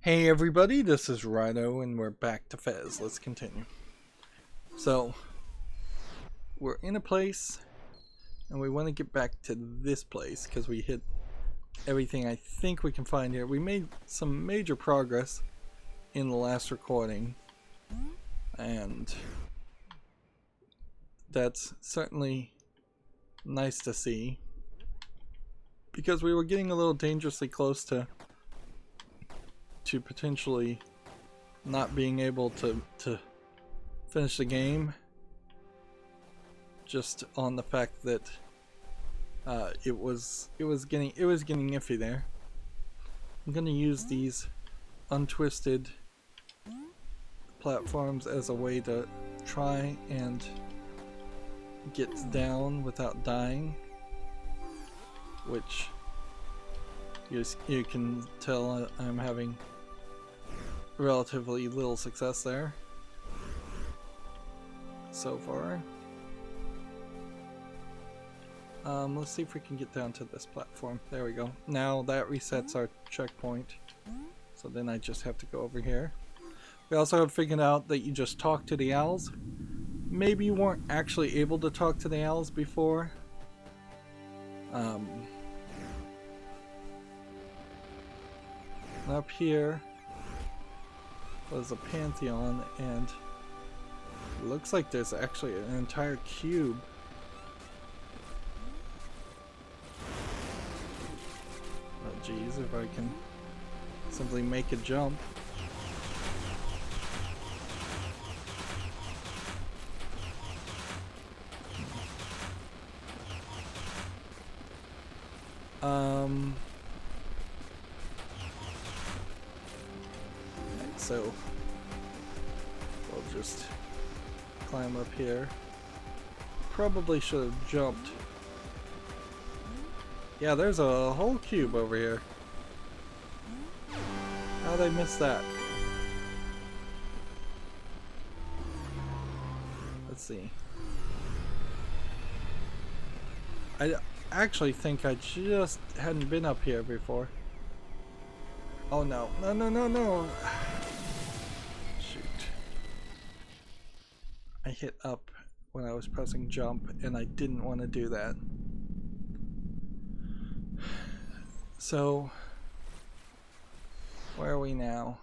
Hey everybody, this is Rydo and we're back to Fez. Let's continue. So, we're in a place and we want to get back to this place because we hit everything I think we can find here. We made some major progress in the last recording and that's certainly nice to see because we were getting a little dangerously close to potentially not being able to finish the game, just on the fact that it was getting iffy there. I'm gonna use these untwisted platforms as a way to try and get down without dying, which you can tell I'm having relatively little success there so far. Let's see if we can get down to this platform. There we go. Now that resets our checkpoint, so then I just have to go over here. We also have figured out that you just talk to the owls. Maybe you weren't actually able to talk to the owls before. Up here was a pantheon, and it looks like there's actually an entire cube. Oh geez, if I can simply make a jump. So we'll just climb up here. Probably should have jumped. Yeah, there's a whole cube over here. How'd I miss that? Let's see. I actually think I just hadn't been up here before. Oh no. No. Shoot. I hit up when I was pressing jump and I didn't want to do that. So, where are we now?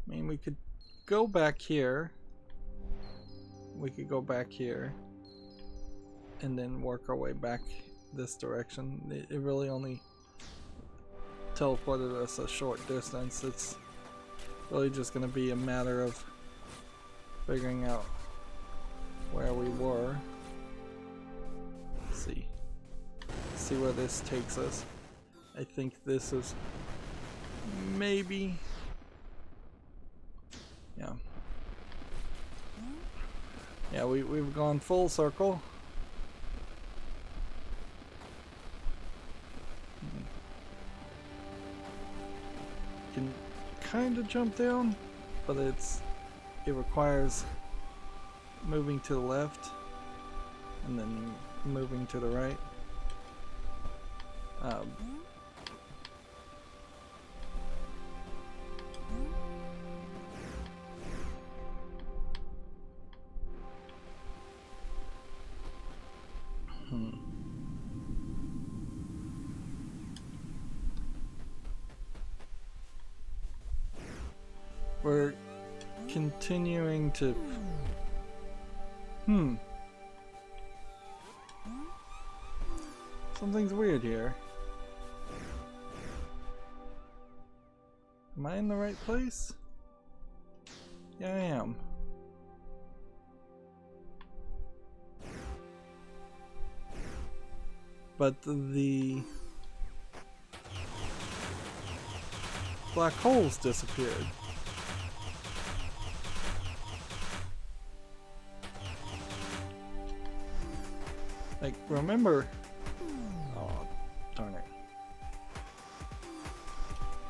I mean, we could go back here. We could go back here and then work our way back this direction. It really only teleported us a short distance. It's really just going to be a matter of figuring out where we were. Let's see where this takes us. I think this is maybe, yeah, we've gone full circle. Can kind of jump down, but it requires moving to the left and then moving to the right. We're continuing to something's weird here. Am I in the right place? Yeah, I am. But the black holes disappeared. Like, remember... Oh, darn it.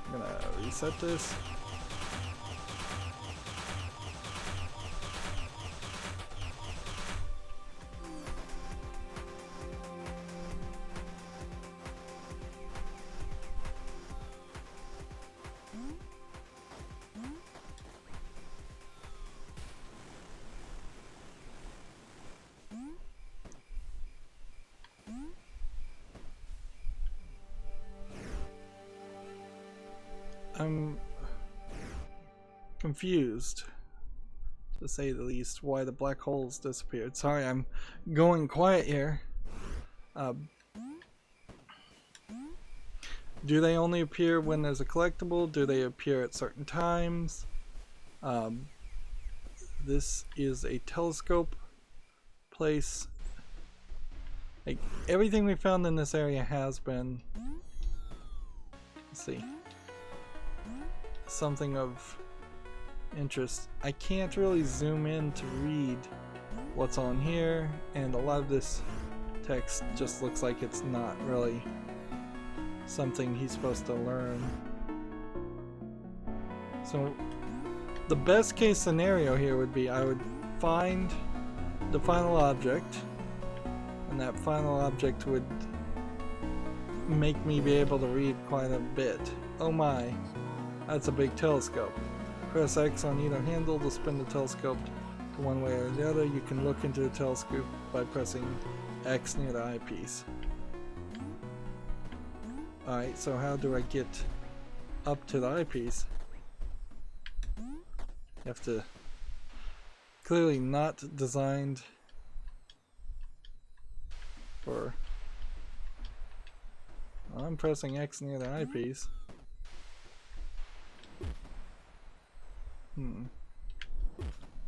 I'm gonna reset this. I'm confused, to say the least, why the black holes disappeared. Sorry, I'm going quiet here. Do they only appear when there's a collectible? Do they appear at certain times? This is a telescope place. Like, everything we found in this area has been, let's see, something of interest. I can't really zoom in to read what's on here, and a lot of this text just looks like it's not really something he's supposed to learn. So the best case scenario here would be I would find the final object, and that final object would make me be able to read quite a bit. Oh my, that's a big telescope. Press X on either handle to spin the telescope to one way or the other. You can look into the telescope by pressing X near the eyepiece. Alright, so how do I get up to the eyepiece? You have to, clearly not designed for, well, I'm pressing X near the eyepiece. And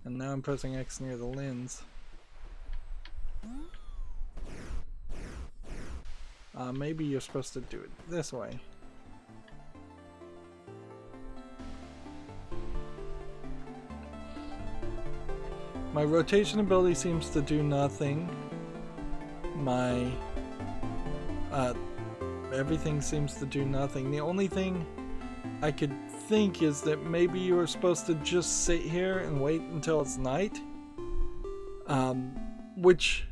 now I'm pressing X near the lens. Maybe you're supposed to do it this way. My rotation ability seems to do nothing. My everything seems to do nothing. The only thing I could think is that maybe you were supposed to just sit here and wait until it's night, which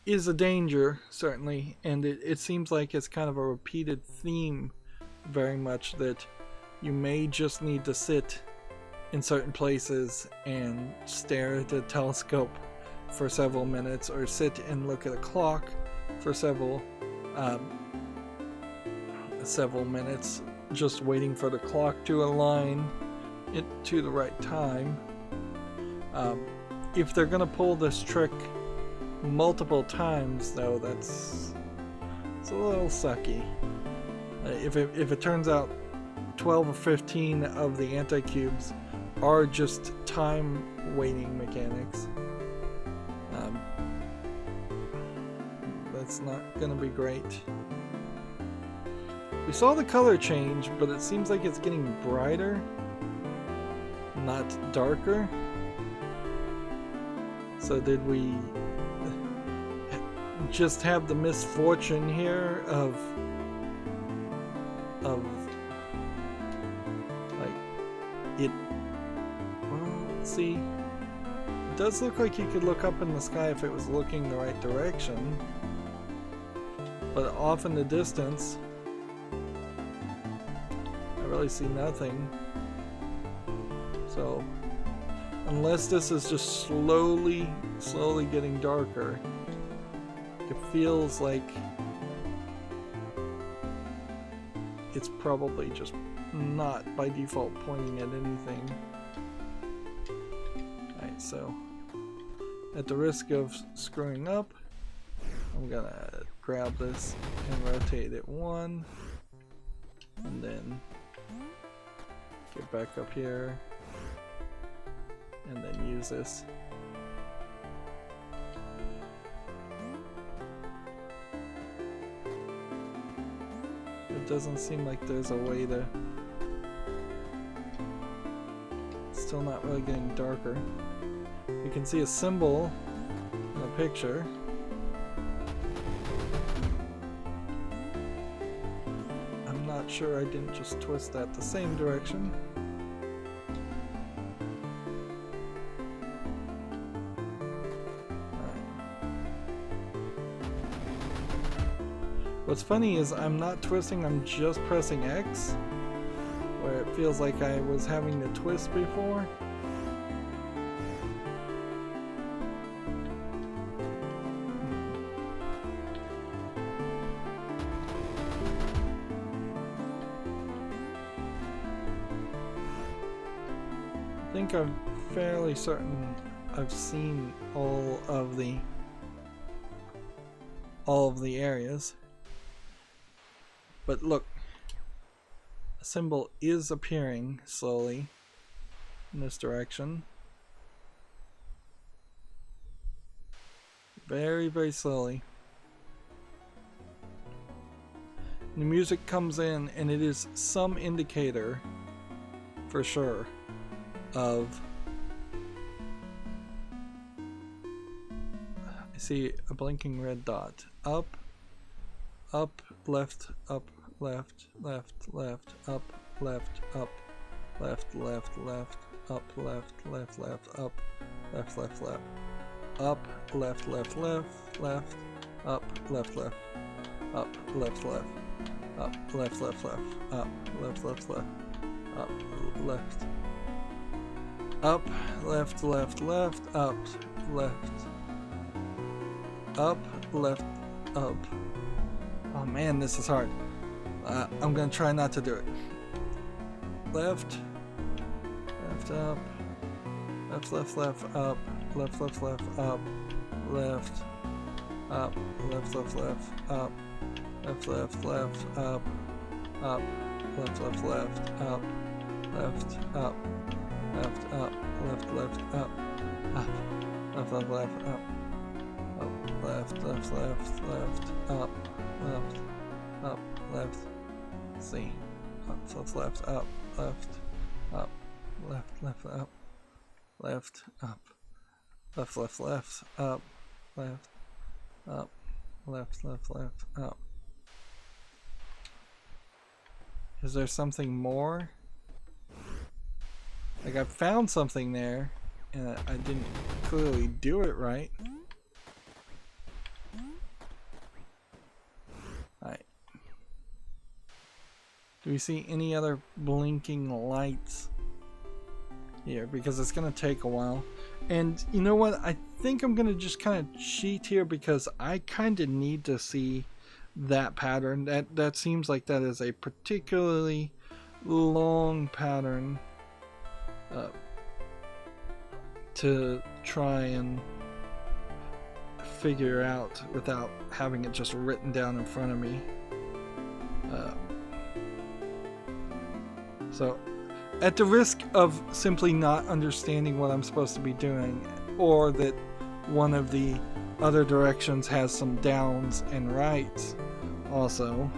is a danger, certainly, and it seems like it's kind of a repeated theme very much, that you may just need to sit in certain places and stare at the telescope for several minutes, or sit and look at a clock for several minutes, just waiting for the clock to align it to the right time. If they're gonna pull this trick multiple times, though, it's a little sucky. If it turns out 12 or 15 of the anti-cubes are just time waiting mechanics, that's not gonna be great. We saw the color change, but it seems like it's getting brighter, not darker. So did we just have the misfortune here of like it, well, let's see, it does look like you could look up in the sky if it was looking the right direction, but off in the distance I really see nothing. So unless this is just slowly getting darker, it feels like it's probably just not by default pointing at anything. Alright, so at the risk of screwing up, I'm gonna grab this and rotate it one, and then get back up here, and then use this. It doesn't seem like there's a way to... Still not really getting darker. You can see a symbol in the picture. I'm not sure I didn't just twist that the same direction. What's funny is I'm not twisting, I'm just pressing X, where it feels like I was having to twist before. think I'm fairly certain I've seen all of the areas. But look, a symbol is appearing slowly in this direction. Very, very slowly. The music comes in and it is some indicator for sure of, I see a blinking red dot. Up, up, left, up, left, left, left, up, left, up, left, left, left, up, left, left, left, up, left, left, left, up, left, left, left, left, up, left, left, up, left, left, up, left, left, left, up, left, left, left, up, left, up, left, left, left, up, left, up, left, up. Oh man, this is hard. I'm gonna try not to do it. Left, left, up, left, left, left, up, left, left, left, up, left, up, left, left, left, up, left, left, left, up, up, left, left, left, up, left, up, left, up, left, left, up, up, left, left, left, up, up, left, left, left, left, up, left, up, left, C, up, left, left, up, left, up, left, left, up, left, up, left, left, left, up, left, up, left, left, left, up. Is there something more? Like I found something there and I didn't clearly do it right. Alright. Do we see any other blinking lights here? Because it's gonna take a while. And you know what? I think I'm gonna just kind of cheat here because I kind of need to see that pattern. That seems like that is a particularly long pattern to try and figure out without having it just written down in front of me. So at the risk of simply not understanding what I'm supposed to be doing, or that one of the other directions has some downs and rights also,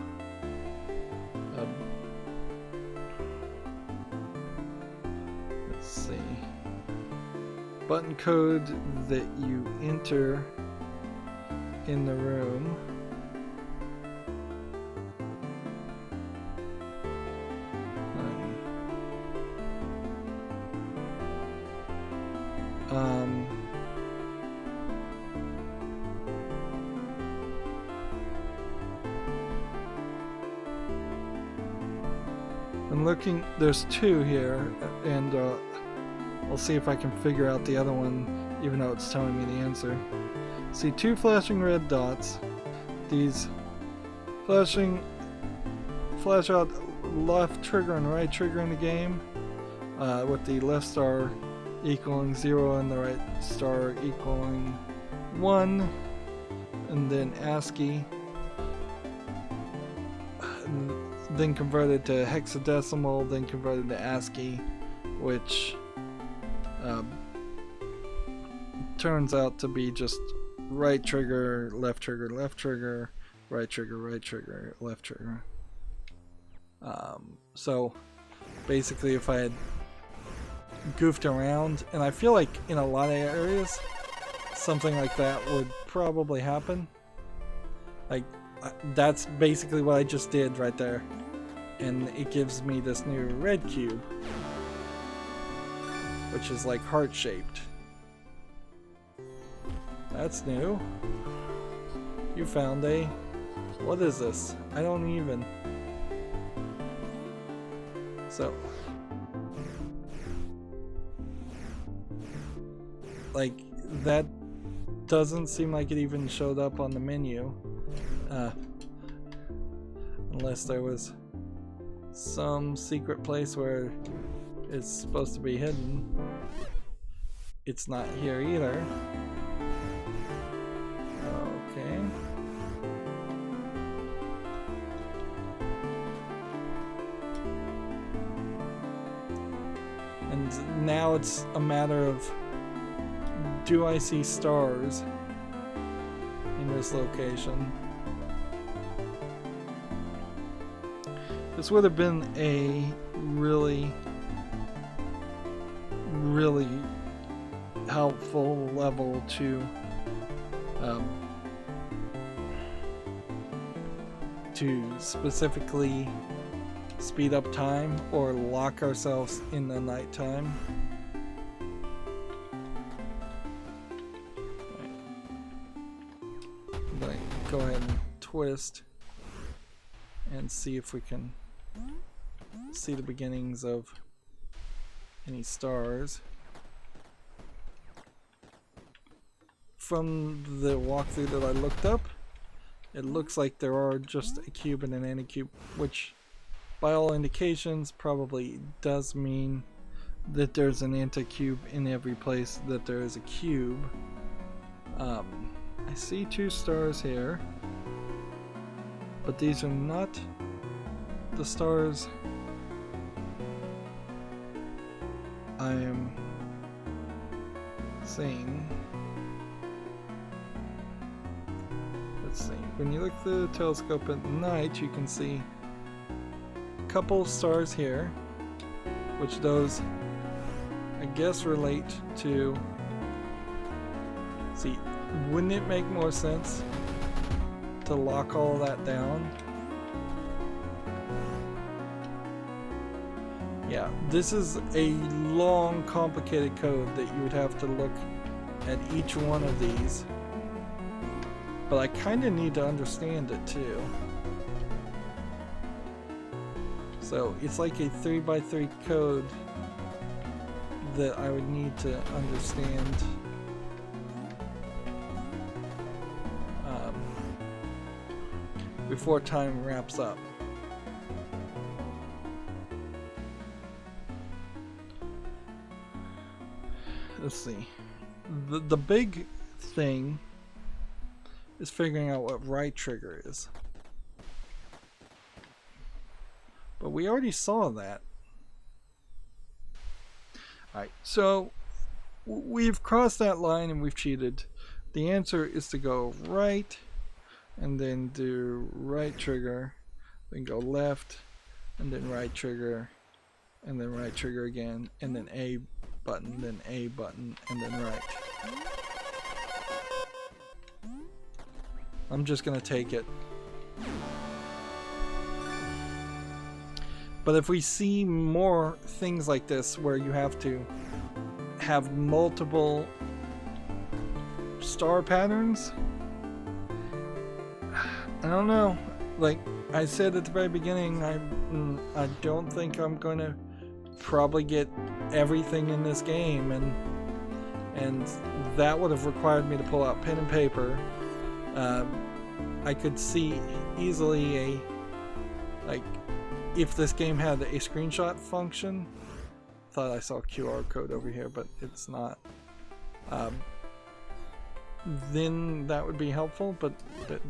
let's see, button code that you enter in the room. I'm looking, there's two here, and I'll see if I can figure out the other one, even though it's telling me the answer. See two flashing red dots. These flash out left trigger and right trigger in the game, with the left star equaling 0 and the right star equaling 1, and then ASCII, then converted to hexadecimal, then converted to ASCII, which turns out to be just right trigger, left trigger, left trigger, right trigger, left trigger. So basically if I had goofed around, and I feel like in a lot of areas something like that would probably happen. Like that's basically what I just did right there, and it gives me this new red cube, which is like heart shaped. That's new. You found a, what is this? I don't even. So like that doesn't seem like it even showed up on the menu, unless there was some secret place where is supposed to be hidden. It's not here either. Okay. And now it's a matter of, do I see stars in this location? This would have been a really helpful level to specifically speed up time or lock ourselves in the nighttime. I'm gonna go ahead and twist and see if we can see the beginnings of any stars. From the walkthrough that I looked up, it looks like there are just a cube and an anti-cube, which by all indications probably does mean that there's an anti-cube in every place that there is a cube. I see 2 stars here, but these are not the stars I am seeing. Let's see. When you look through the telescope at night, you can see a couple stars here, which those I guess relate to. See, wouldn't it make more sense to lock all that down? Yeah, this is a long, complicated code that you would have to look at each one of these. But I kind of need to understand it too. So it's like a 3x3 code that I would need to understand before time wraps up. Let's see. The big thing is figuring out what right trigger is. But we already saw that. Alright, so we've crossed that line and we've cheated. The answer is to go right and then do right trigger, then go left and then right trigger and then right trigger again and then A button, then A button and then right. I'm just gonna take it. But if we see more things like this where you have to have multiple star patterns, I don't know. Like I said at the very beginning, I don't think I'm going to probably get everything in this game, and that would have required me to pull out pen and paper. I could see easily if this game had a screenshot function. Thought I saw a QR code over here, but it's not. Then that would be helpful, but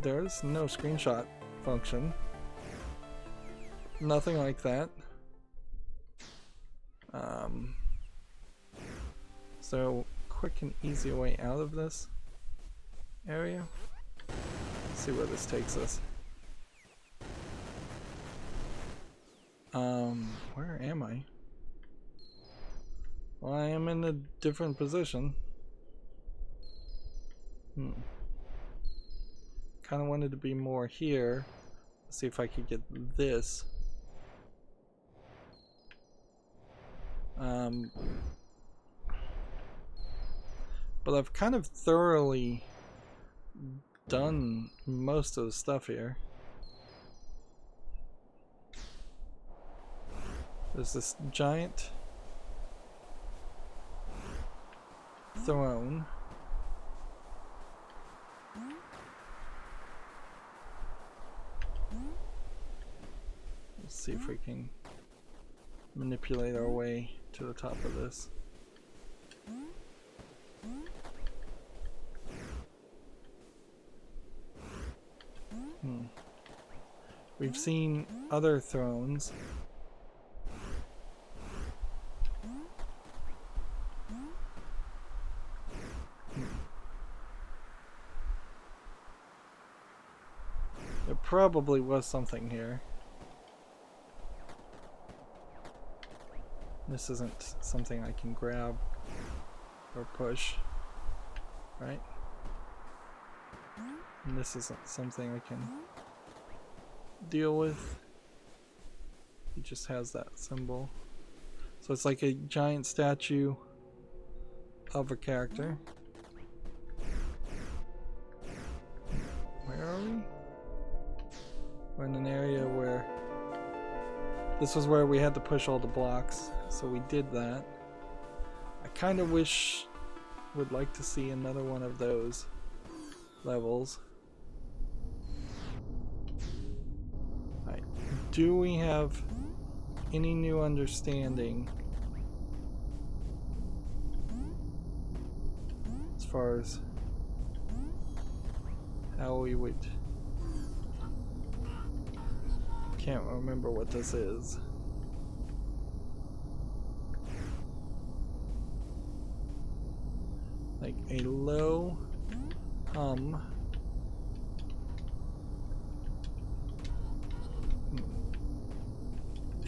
there's no screenshot function. Nothing like that. So quick and easy way out of this area. Let's see where this takes us. Where am I? Well, I am in a different position. Kind of wanted to be more here. Let's see if I could get this. But I've kind of thoroughly done most of the stuff here. There's this giant throne. Let's see if we can manipulate our way to the top of this. We've seen other thrones. There probably was something here. This isn't something I can grab or push, right? And this isn't something I can deal with. He just has that symbol. So it's like a giant statue of a character. Where are we? We're in an area where this was where we had to push all the blocks, so we did that. I kind of would like to see another one of those levels. Alright, do we have any new understanding as far as how we would... Can't remember what this is. Like a low hum.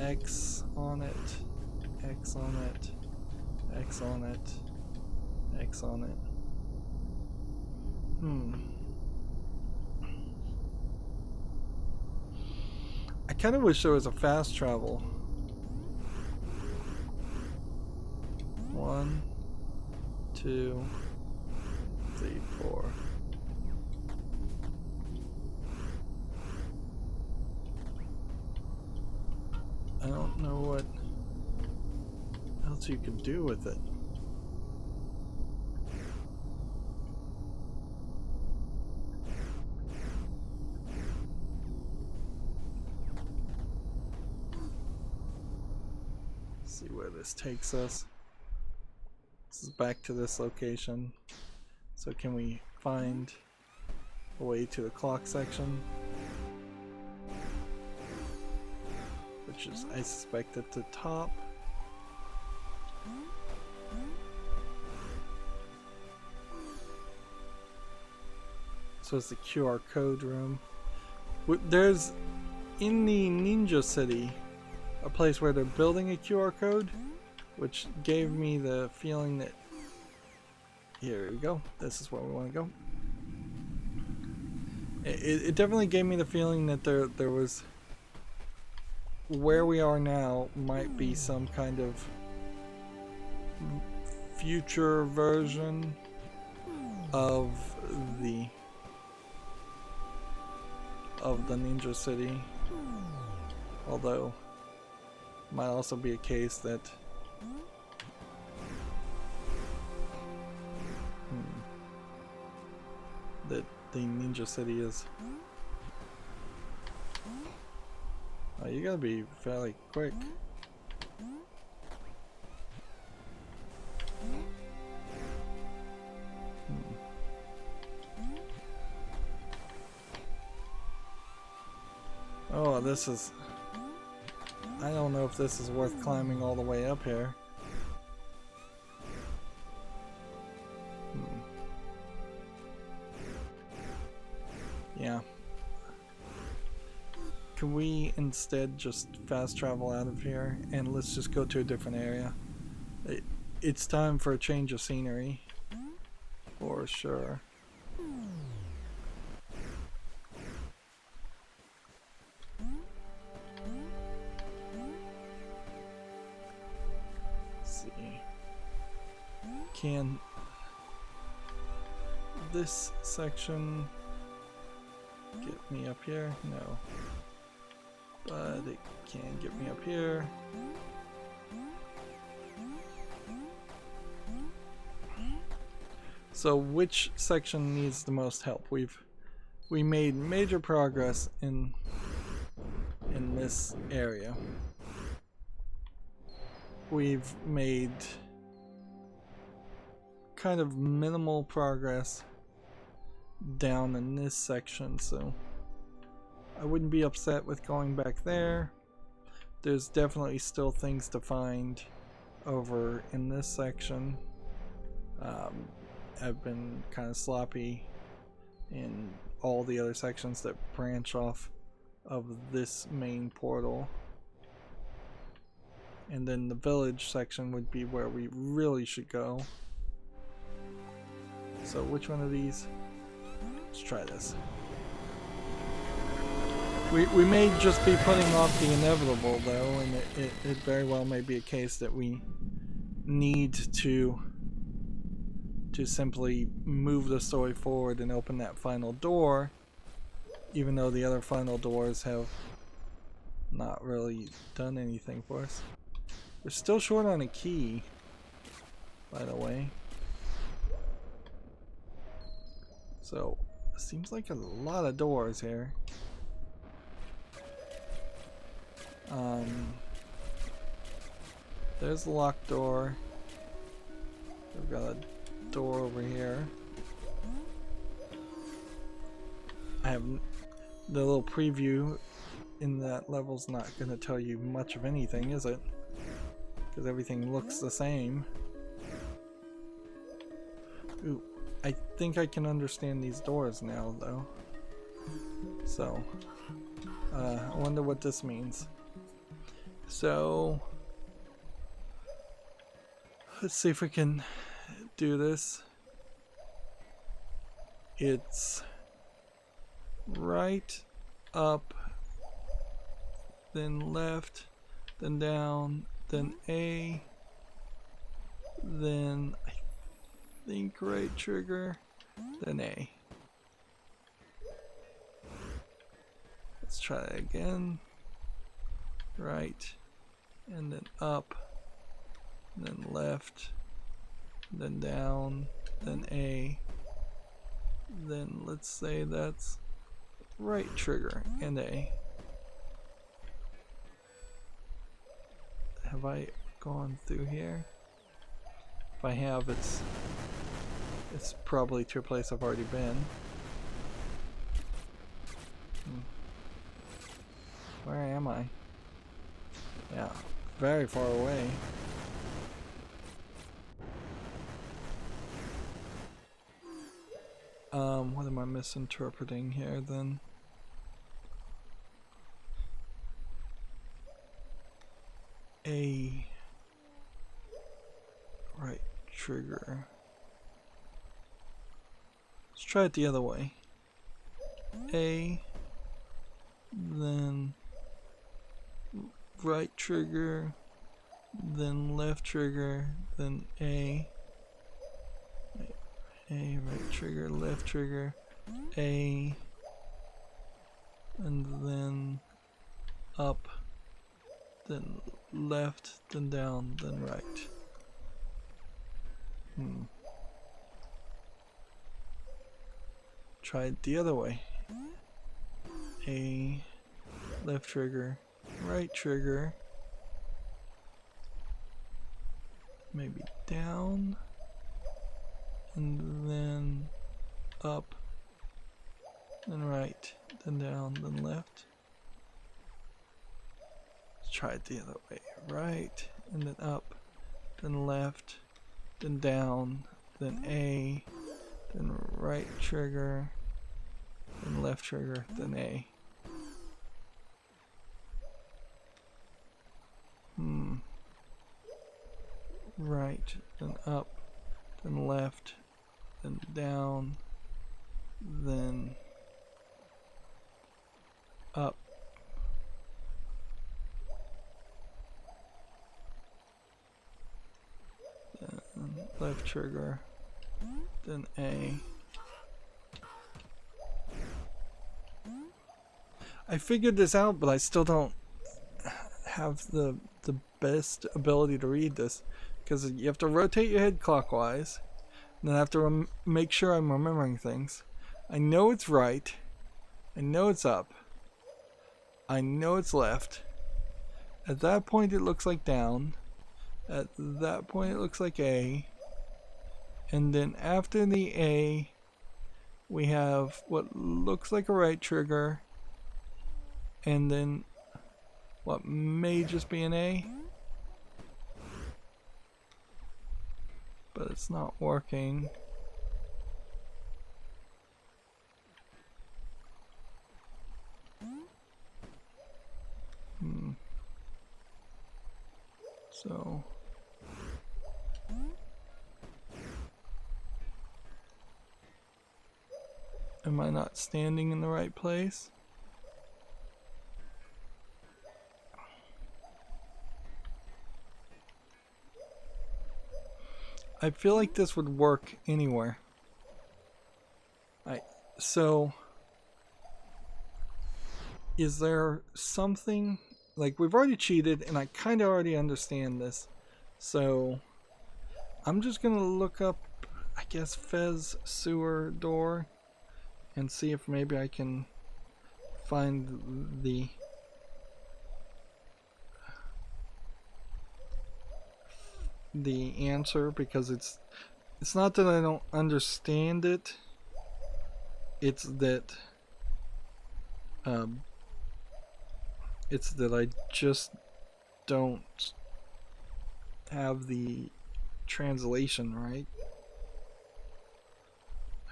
X on it, X on it, X on it, X on it. I kind of wish there was a fast travel. 1, 2, 3, 4. I don't know what else you could do with it. See where this takes us. This is back to this location. So can we find a way to the clock section? Which is, I suspect, at the top. So it's the QR code room. There's, in the Ninja City, a place where they're building a QR code, which gave me the feeling that, here we go, this is where we want to go. It definitely gave me the feeling that there was, where we are now might be some kind of future version of the Ninja City, although it might also be a case that that the Ninja City is... Oh, you gotta be fairly quick. Oh, this is... I don't know if this is worth climbing all the way up here. Yeah. Can we instead just fast travel out of here and let's just go to a different area? It's time for a change of scenery. For sure. Let's see. Can this section get me up here? No. But it can get me up here. So which section needs the most help? We made major progress in this area. we've made kind of minimal progress down in this section, so I wouldn't be upset with going back there. There's definitely still things to find over in this section. I've been kind of sloppy in all the other sections that branch off of this main portal. And then the village section would be where we really should go. So which one of these? Let's try this. We may just be putting off the inevitable though, and it very well may be a case that we need to simply move the story forward and open that final door, even though the other final doors have not really done anything for us. We're still short on a key, by the way. So, it seems like a lot of doors here. There's the locked door. We've got a door over here. I have the little preview in that level's not going to tell you much of anything, is it? Because everything looks the same. Ooh, I think I can understand these doors now, though. So, I wonder what this means. So, let's see if we can do this. It's right, up, then left, then down, then A, then I think right trigger, then A. Let's try that again. Right, and then up, then left, then down, then A, then let's say that's right trigger and A. Have I gone through here? If I have, it's probably to a place I've already been. Where am I? Yeah, very far away. What am I misinterpreting here then? A right trigger. Let's try it the other way. A, then right trigger, then left trigger, then A, right trigger, left trigger, A, and then up, then left, then down, then right. Try it the other way. A, left trigger, right trigger, maybe down, and then up, then right, then down, then left. Let's try it the other way. Right, and then up, then left, then down, then A, then right trigger, then left trigger, then A. Right, then up, then left, then down, then up, then left trigger, then A. I figured this out, but I still don't have the best ability to read this, because you have to rotate your head clockwise, and then I have to make sure I'm remembering things. I know it's right, I know it's up, I know it's left. At that point it looks like down, At that point it looks like A. And then after the A, we have what looks like a right trigger. And then what may just be an A. But it's not working. So am I not standing in the right place? I feel like this would work anywhere. So is there something, like, we've already cheated and I kind of already understand this, so I'm just gonna look up, I guess, Fez sewer door and see if maybe I can find the answer, because it's not that I don't understand it, it's that I just don't have the translation right.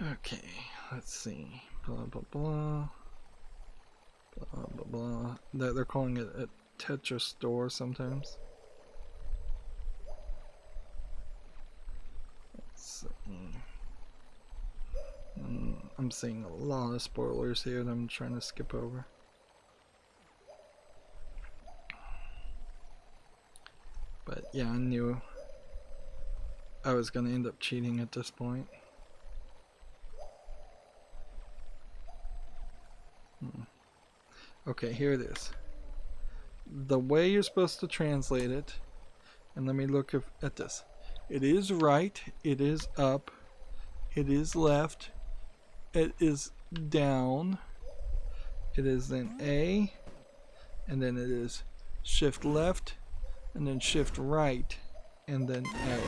Okay, let's see. Blah blah blah. Blah blah blah. They're calling it a Tetris store sometimes. Let's see. I'm seeing a lot of spoilers here that I'm trying to skip over. But yeah, I knew I was going to end up cheating at this point. Okay, here it is. The way you're supposed to translate it, and let me look at this. It is right, it is up, it is left, it is down, it is then A, and then it is shift left, and then shift right, and then A.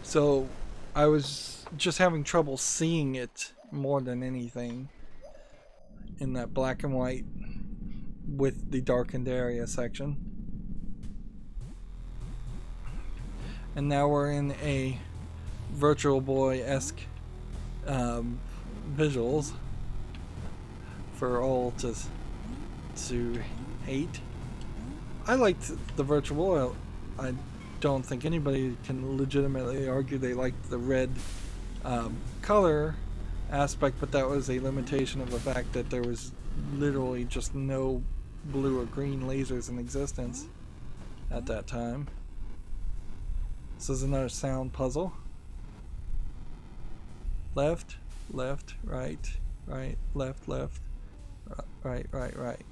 So I was just having trouble seeing it more than anything in that black and white with the darkened area section. And now we're in a Virtual Boy-esque visuals for all to hate. I liked the Virtual Boy. I don't think anybody can legitimately argue they liked the red color aspect, but that was a limitation of the fact that there was literally just no blue or green lasers in existence at that time. This is another sound puzzle. Left, left, right, right, left, left, right, right, right.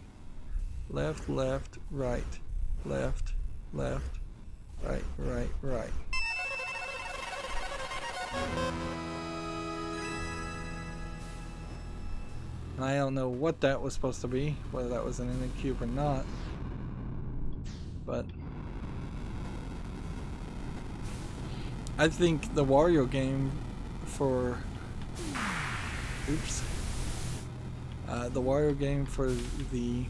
Left, left, right, left, left, right, right, right. I don't know what that was supposed to be, whether that was an inner cube or not, but I think the Wario game for the Wario game for the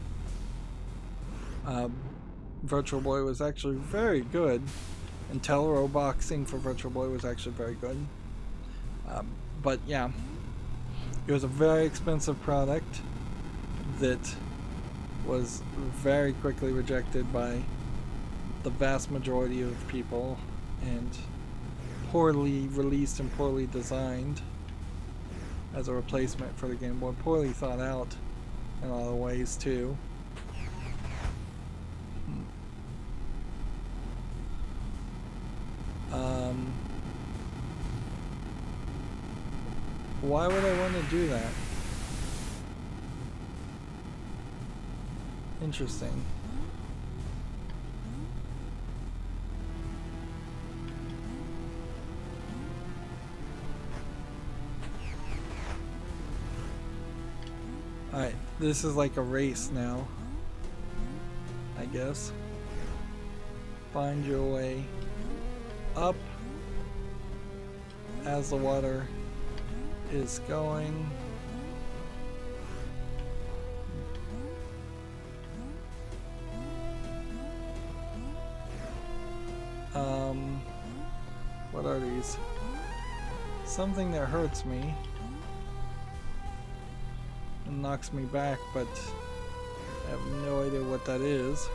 Virtual Boy was actually very good, and Telero Boxing for Virtual Boy was actually very good. But yeah, it was a very expensive product that was very quickly rejected by the vast majority of people, and poorly released and poorly designed as a replacement for the Game Boy. Poorly thought out in a lot of ways too. Why would I want to do that? Interesting. Alright, this is like a race now. I guess. Find your way up as the water is going. What are these? Something that hurts me and knocks me back, but I have no idea what that is.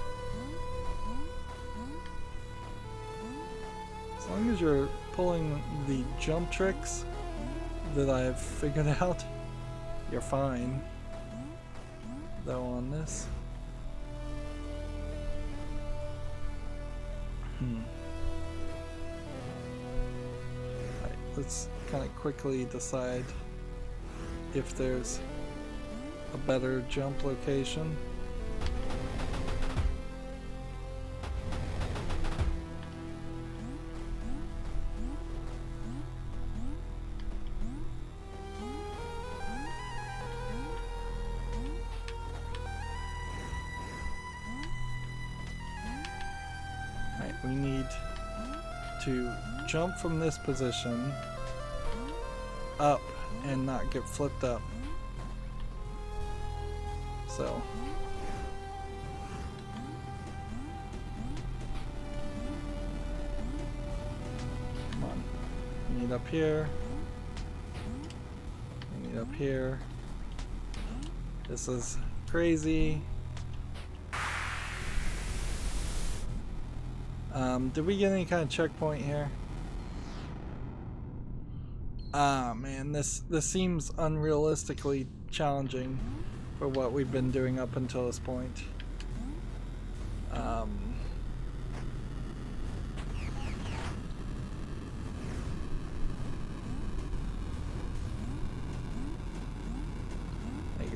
As long as you're pulling the jump tricks that I've figured out, you're fine. Though on this. Alright, let's kind of quickly decide if there's a better jump location. We need to jump from this position up and not get flipped up. So come on. We need up here. We need up here. This is crazy. Did we get any kind of checkpoint here? Ah, man, this seems unrealistically challenging for what we've been doing up until this point.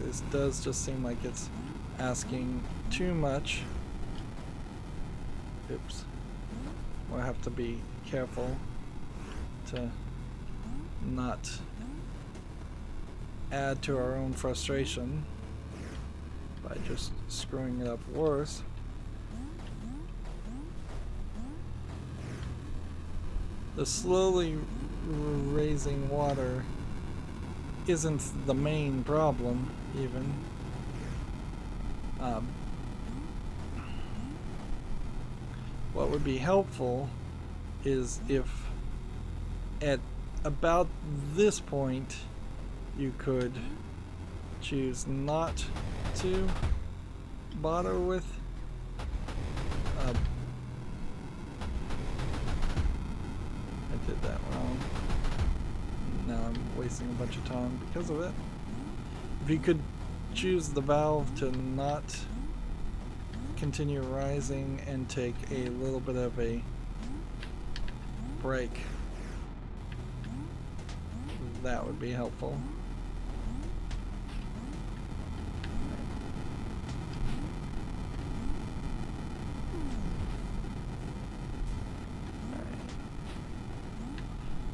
This does just seem like it's asking too much. Oops. We'll have to be careful to not add to our own frustration by just screwing it up worse. The slowly raising water isn't the main problem, even. What would be helpful is if at about this point you could choose not to bother with I did that wrong. Now I'm wasting a bunch of time because of it. If you could choose the valve to not continue rising and take a little bit of a break, that would be helpful.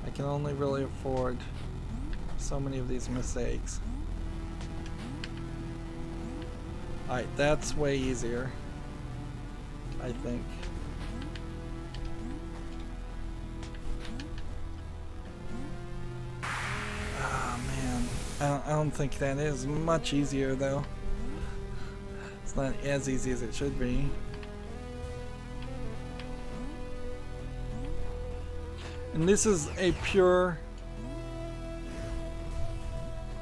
I can only really afford so many of these mistakes. Alright, that's way easier, I think. Ah, man. I don't think that is much easier, though. It's not as easy as it should be. And this is a pure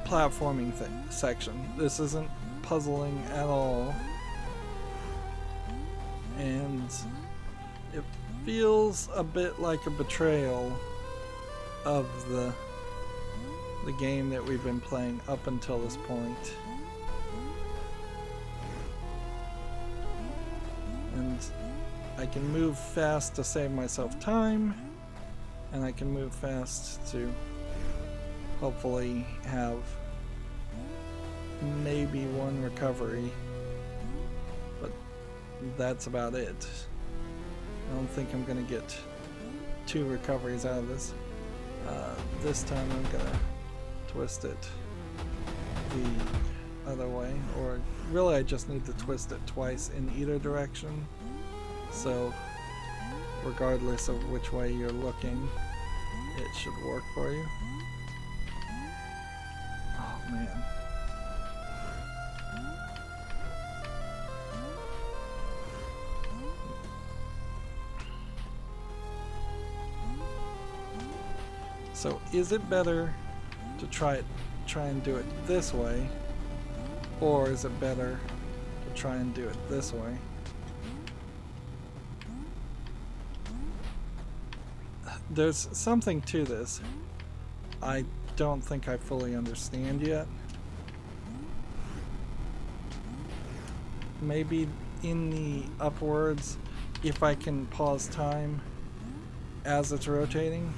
platforming section. This isn't puzzling at all. And it feels a bit like a betrayal of the game that we've been playing up until this point. And I can move fast to save myself time, and I can move fast to hopefully have maybe one recovery, but that's about it. I don't think I'm gonna get 2 recoveries out of this. This time I'm gonna twist it the other way, or really I just need to twist it twice in either direction. So regardless of which way you're looking, it should work for you. Oh man. So is it better to try and do it this way, or is it better to try and do it this way? There's something to this I don't think I fully understand yet. Maybe in the upwards, if I can pause time as it's rotating.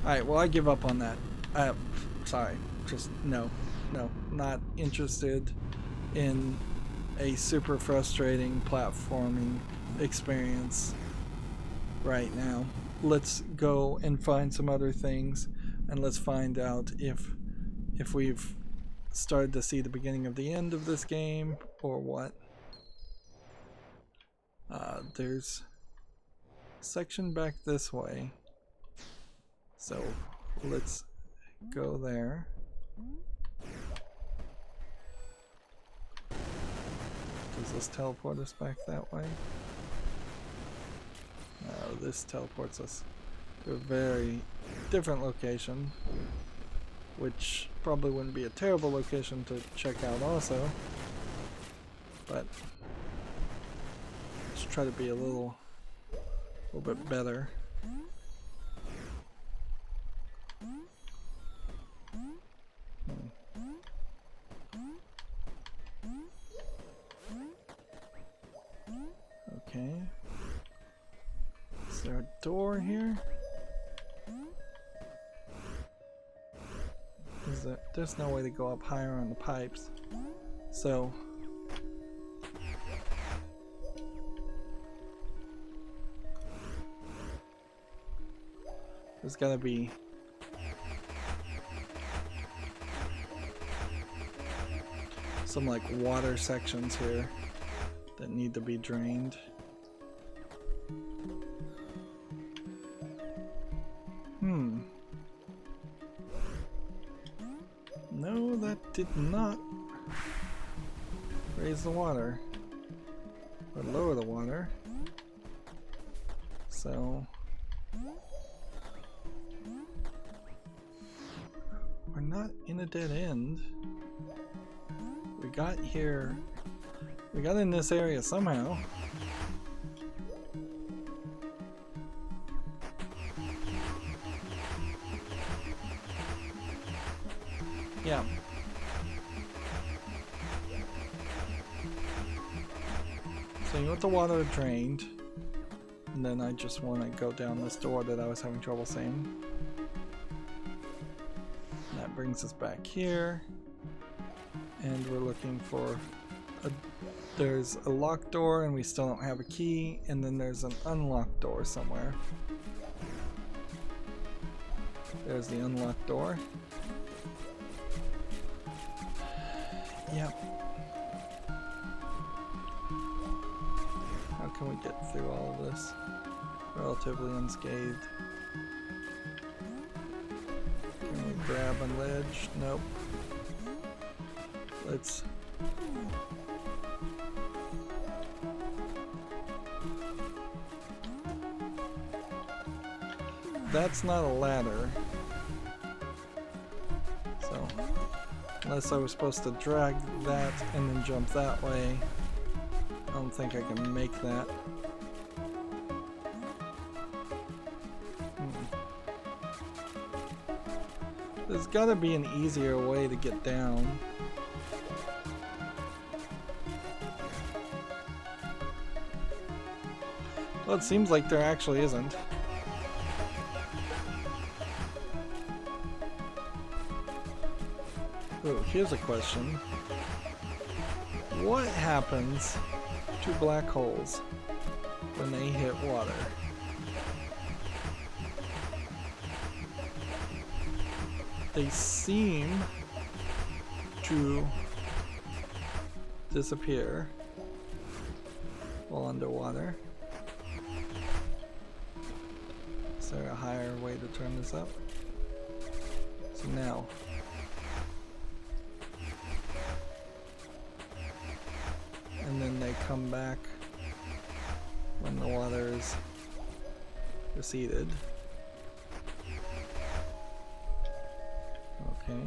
Alright, well I give up on that. Sorry, just no, not interested in a super frustrating platforming experience right now. Let's go and find some other things, and let's find out if we've started to see the beginning of the end of this game or what. There's a section back this way, so let's go there. Does this teleport us back that way? No, this teleports us to a very different location, which probably wouldn't be a terrible location to check out also, but let's try to be a little bit better. Okay. Is there a door here? There's no way to go up higher on the pipes. So there's gotta be some like water sections here that need to be drained. No, that did not raise the water or lower the water. So we're not in a dead end. We got here. We got in this area somehow. Yeah. So you want the water drained, and then I just want to go down this door that I was having trouble seeing. And that brings us back here, and we're looking for there's a locked door and we still don't have a key, and then there's an unlocked door somewhere. There's the unlocked door. Yep. How can we get through all of this relatively unscathed? Can we grab a ledge? Nope. Let's... That's not a ladder. So, unless I was supposed to drag that and then jump that way, I don't think I can make that. There's gotta be an easier way to get down. Well, it seems like there actually isn't. Oh, here's a question. What happens to black holes when they hit water? they seem to disappear while underwater. Is there a higher way to turn this up? So now, and then they come back when the water is receded. Okay.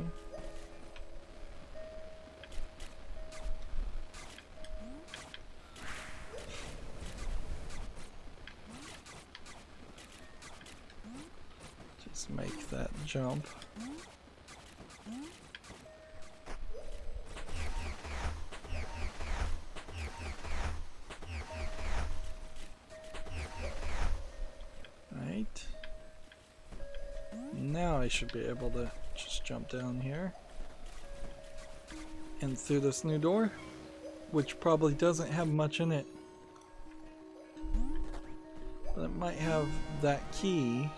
Just make that jump. Right. Now I should be able to just jump down here and through this new door, which probably doesn't have much in it, but it might have that key.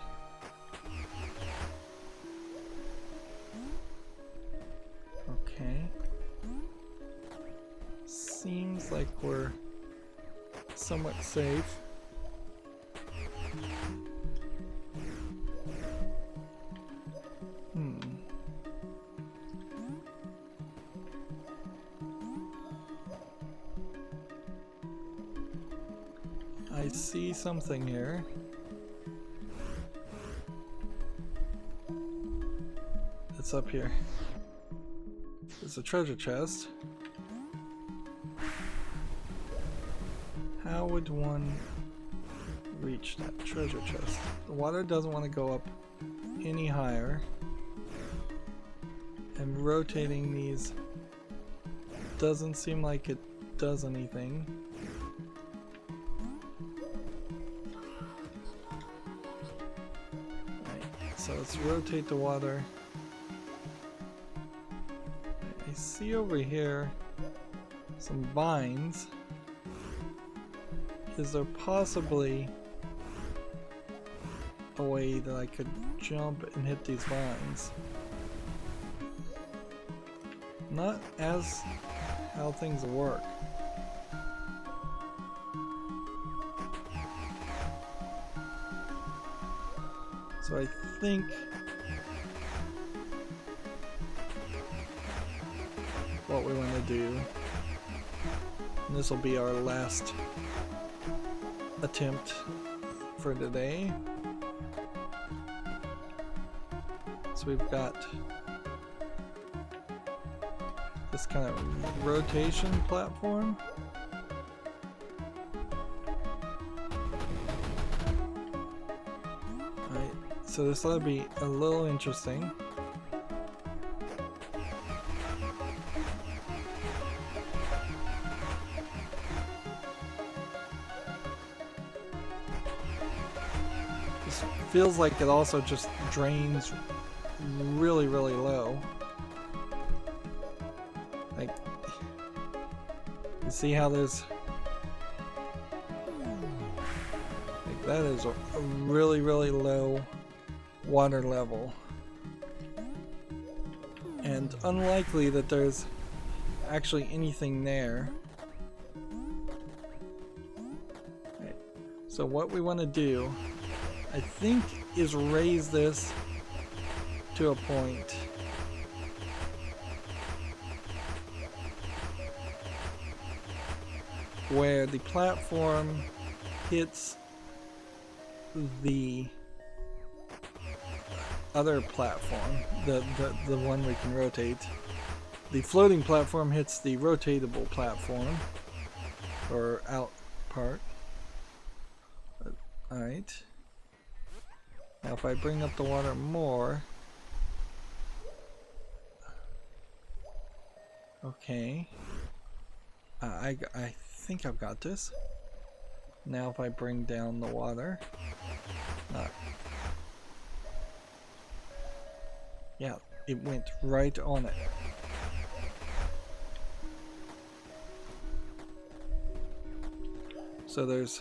Okay. Seems like we're somewhat safe. I see something here. It's up here. It's a treasure chest. How would one reach that treasure chest? The water doesn't want to go up any higher. And rotating these doesn't seem like it does anything. So let's rotate the water. I see over here some vines. Is there possibly a way that I could jump and hit these vines? Not as how things work. So I think what we want to do, and this will be our last attempt for today. So we've got this kind of rotation platform. So this ought to be a little interesting. This feels like it also just drains really, really low. Like, you see how there's... Like, that is a really, really low water level, and unlikely that there's actually anything there. Right. So what we want to do, I think, is raise this to a point where the platform hits the other platform, the one we can rotate. The floating platform hits the rotatable platform, or out part. Alright. Now if I bring up the water more... Okay. I think I've got this. Now if I bring down the water... Yeah, it went right on it. So there's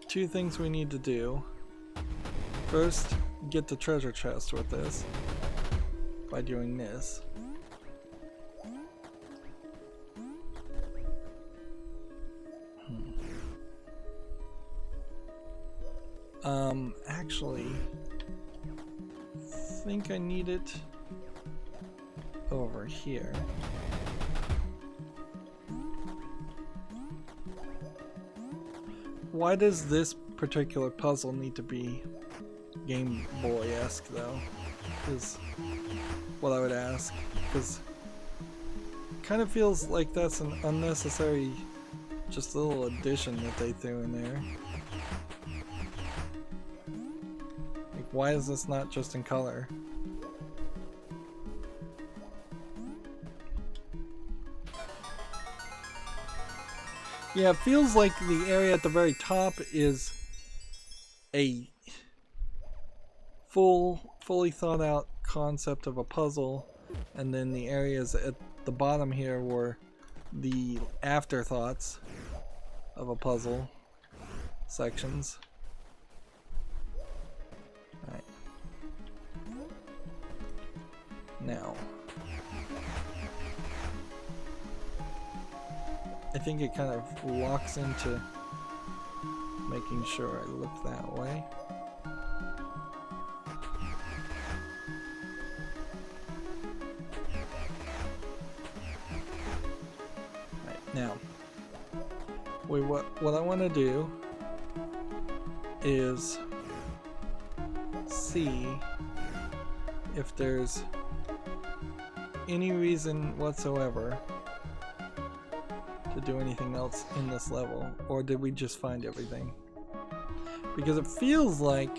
two things we need to do. First, get the treasure chest with this. by doing this. Actually, I think I need it over here. Why does this particular puzzle need to be Game Boy-esque though? Is what I would ask, because it kind of feels like that's an unnecessary just little addition that they threw in there. Like, why is this not just in color? Yeah, it feels like the area at the very top is a fully thought out concept of a puzzle, and then the areas at the bottom here were the afterthoughts of a puzzle sections. Alright. Now, I think it kind of locks into making sure I look that way. Right, now, what I want to do is see if there's any reason whatsoever to do anything else in this level, or did we just find everything? Because it feels like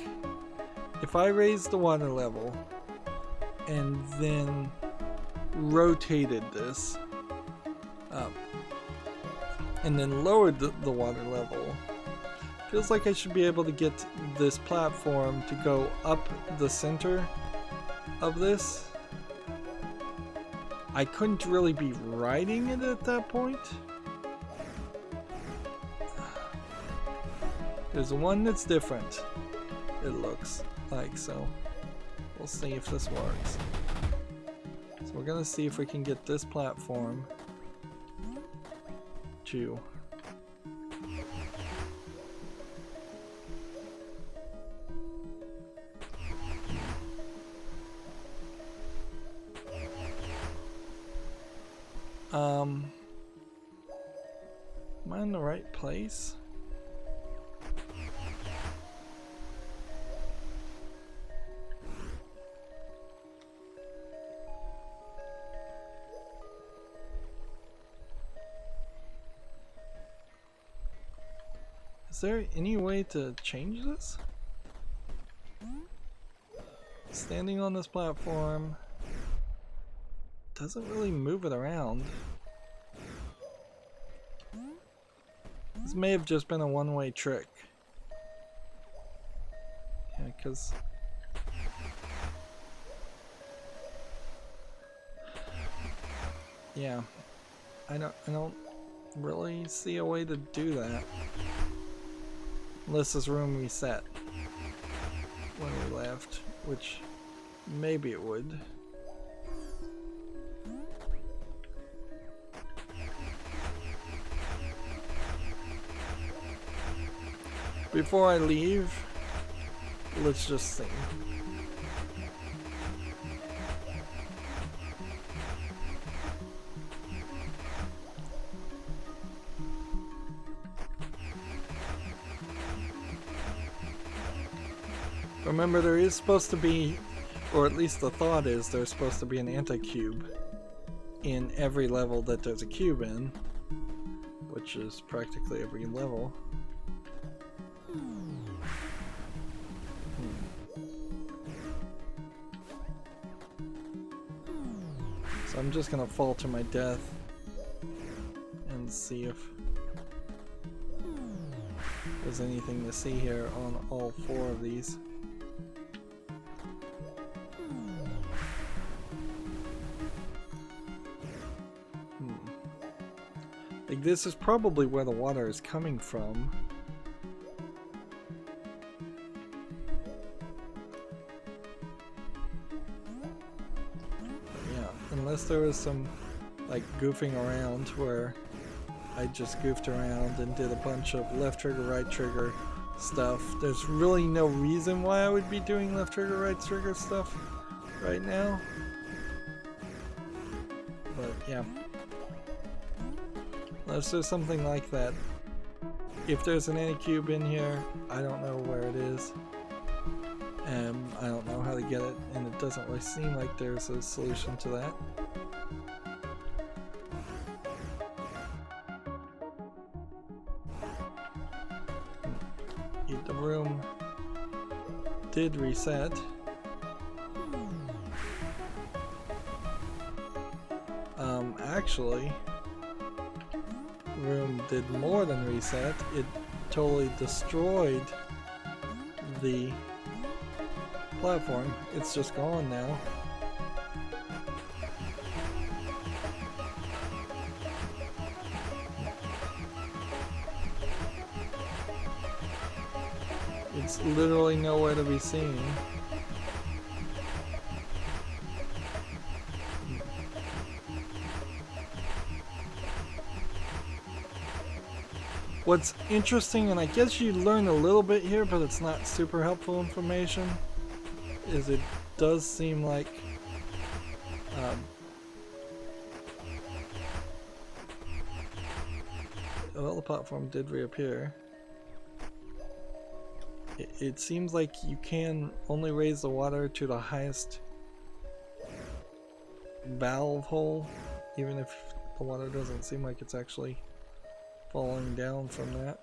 if I raised the water level and then rotated this up and then lowered the water level, feels like I should be able to get this platform to go up the center of this. I couldn't really be riding it at that point. There's one that's different, it looks like, so we'll see if this works. So we're gonna see if we can get this platform to am I in the right place? Is there any way to change this? Standing on this platform doesn't really move it around. This may have just been a one-way trick. Yeah, because yeah, I don't really see a way to do that. Unless this room reset when we left, which maybe it would. Before I leave, let's just see. Remember, there is supposed to be, or at least the thought is, there's supposed to be an anti-cube in every level that there's a cube in, which is practically every level. So I'm just gonna fall to my death and see if there's anything to see here on all four of these. Like, this is probably where the water is coming from. unless there was some like goofing around where I just goofed around and did a bunch of left trigger, right trigger stuff. There's really no reason why I would be doing left trigger, right trigger stuff right now. But yeah, unless there's something like that. If there's an Anycube in here, I don't know where it is. I don't know how to get it, and it doesn't really seem like there's a solution to that. The room did reset. Actually, room did more than reset. It totally destroyed the platform. It's just gone now. It's literally nowhere to be seen. What's interesting, and I guess you learn a little bit here, but it's not super helpful information, is it does seem like well, the platform did reappear. It seems like you can only raise the water to the highest valve hole, even if the water doesn't seem like it's actually falling down from that.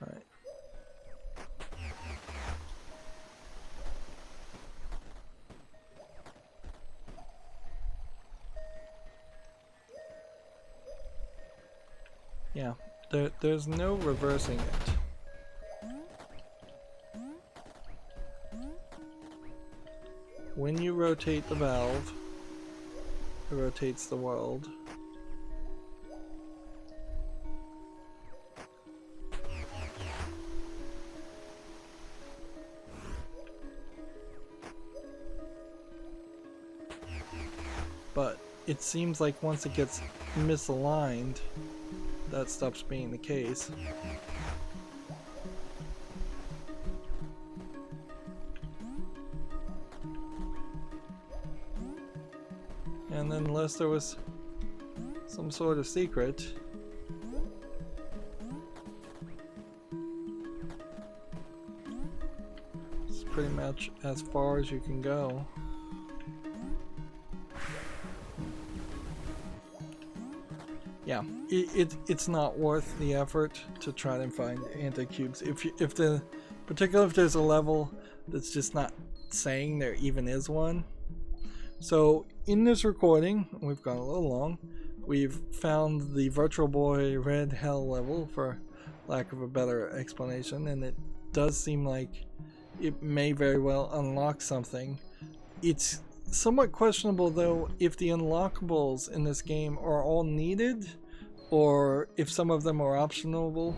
Alright. Yeah, there's no reversing it. When you rotate the valve, it rotates the world. But it seems like once it gets misaligned, that stops being the case. And then unless there was some sort of secret, it's pretty much as far as you can go. Yeah, it's not worth the effort to try and find anti-cubes. If there's a level that's just not saying there even is one. So in this recording, we've gone a little long, we've found the Virtual Boy Red Hell level, for lack of a better explanation, and it does seem like it may very well unlock something. It's somewhat questionable though if the unlockables in this game are all needed or if some of them are optional.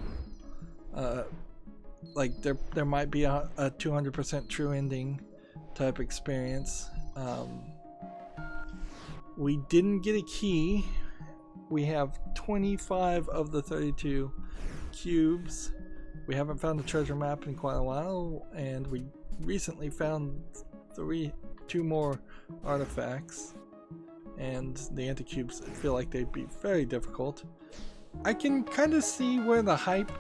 Like there might be a 200% true ending type experience. We didn't get a key. We have 25 of the 32 cubes. We haven't found a treasure map in quite a while, and we recently found two more artifacts, and the anti-cubes feel like they'd be very difficult. I can kind of see where the hype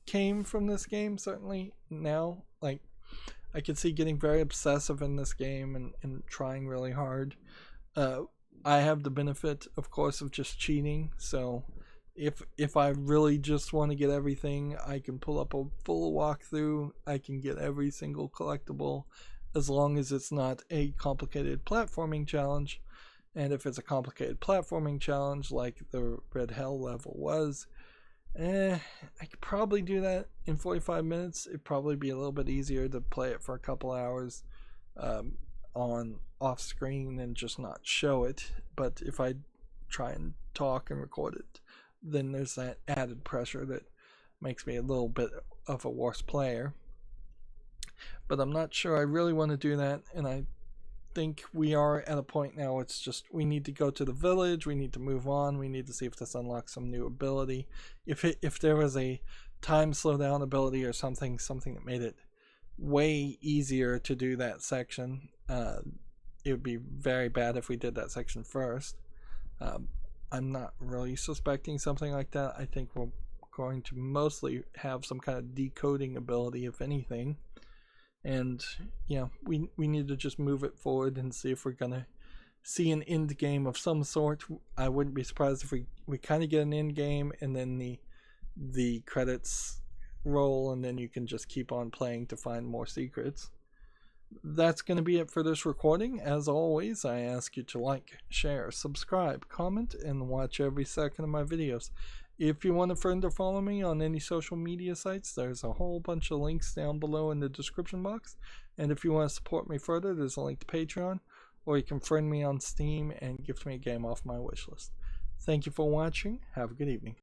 came from this game, certainly now. Like, I could see getting very obsessive in this game and trying really hard. I have the benefit, of course, of just cheating, so if I really just want to get everything, I can pull up a full walkthrough. I can get every single collectible, as long as it's not a complicated platforming challenge. And if it's a complicated platforming challenge like the Red Hell level was, I could probably do that in 45 minutes. It'd probably be a little bit easier to play it for a couple hours on off screen and just not show it. But if I try and talk and record it, then there's that added pressure that makes me a little bit of a worse player. But I'm not sure I really want to do that, and I think we are at a point now. It's just we need to go to the village, we need to move on, we need to see if this unlocks some new ability. If there was a time slowdown ability or something that made it way easier to do that section, it would be very bad if we did that section first. I'm not really suspecting something like that. I think we're going to mostly have some kind of decoding ability, if anything. And yeah, we need to just move it forward and see if we're gonna see an end game of some sort. I wouldn't be surprised if we kind of get an end game and then the credits roll, and then you can just keep on playing to find more secrets. That's going to be it for this recording. As always, I ask you to like, share, subscribe, comment, and watch every second of my videos. If you want a friend to follow me on any social media sites, there's a whole bunch of links down below in the description box. And if you want to support me further, there's a link to Patreon, or you can friend me on Steam and gift me a game off my wishlist. Thank you for watching. Have a good evening.